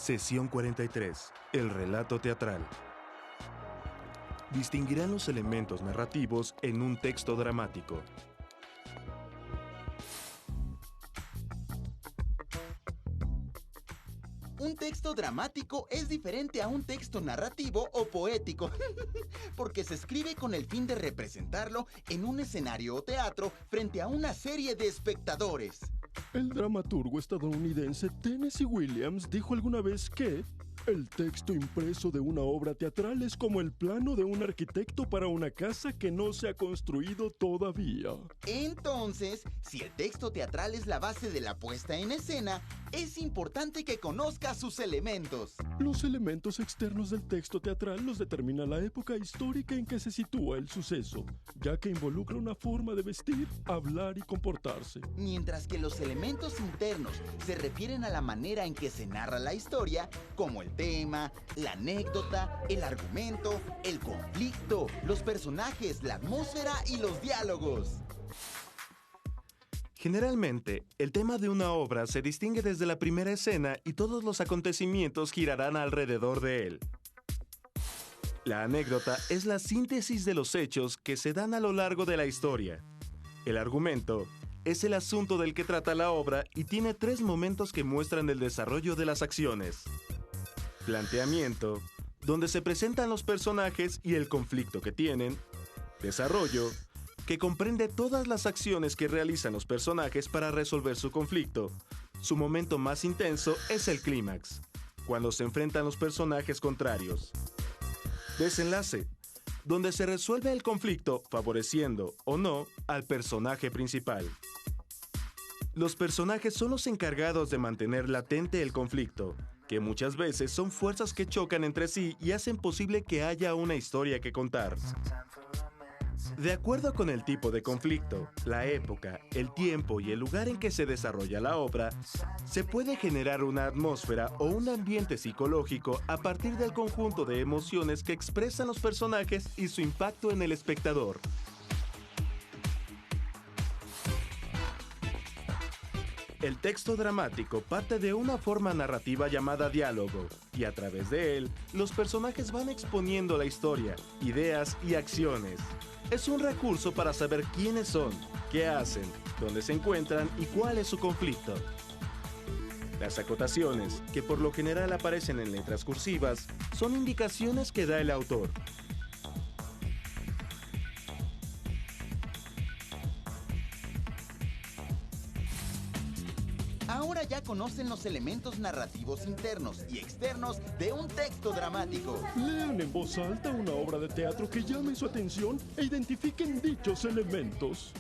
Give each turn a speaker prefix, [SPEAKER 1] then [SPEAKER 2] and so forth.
[SPEAKER 1] Sesión 43. El relato teatral. Distinguirán los elementos narrativos en un texto dramático.
[SPEAKER 2] Un texto dramático es diferente a un texto narrativo o poético, porque se escribe con el fin de representarlo en un escenario o teatro frente a una serie de espectadores.
[SPEAKER 3] El dramaturgo estadounidense Tennessee Williams dijo alguna vez que el texto impreso de una obra teatral es como el plano de un arquitecto para una casa que no se ha construido todavía.
[SPEAKER 2] Entonces, si el texto teatral es la base de la puesta en escena, es importante que conozca sus elementos.
[SPEAKER 3] Los elementos externos del texto teatral los determina la época histórica en que se sitúa el suceso, ya que involucra una forma de vestir, hablar y comportarse.
[SPEAKER 2] Mientras que los elementos internos se refieren a la manera en que se narra la historia, como el tema, la anécdota, el argumento, el conflicto, los personajes, la atmósfera y los diálogos.
[SPEAKER 1] Generalmente, el tema de una obra se distingue desde la primera escena y todos los acontecimientos girarán alrededor de él. La anécdota es la síntesis de los hechos que se dan a lo largo de la historia. El argumento es el asunto del que trata la obra y tiene 3 momentos que muestran el desarrollo de las acciones. Planteamiento, donde se presentan los personajes y el conflicto que tienen. Desarrollo, que comprende todas las acciones que realizan los personajes para resolver su conflicto. Su momento más intenso es el clímax, cuando se enfrentan los personajes contrarios. Desenlace, donde se resuelve el conflicto favoreciendo o no al personaje principal. Los personajes son los encargados de mantener latente el conflicto, que muchas veces son fuerzas que chocan entre sí y hacen posible que haya una historia que contar. De acuerdo con el tipo de conflicto, la época, el tiempo y el lugar en que se desarrolla la obra, se puede generar una atmósfera o un ambiente psicológico a partir del conjunto de emociones que expresan los personajes y su impacto en el espectador. El texto dramático parte de una forma narrativa llamada diálogo, y a través de él, los personajes van exponiendo la historia, ideas y acciones. Es un recurso para saber quiénes son, qué hacen, dónde se encuentran y cuál es su conflicto. Las acotaciones, que por lo general aparecen en letras cursivas, son indicaciones que da el autor.
[SPEAKER 2] Ahora ya conocen los elementos narrativos internos y externos de un texto dramático.
[SPEAKER 3] Lean en voz alta una obra de teatro que llame su atención e identifiquen dichos elementos.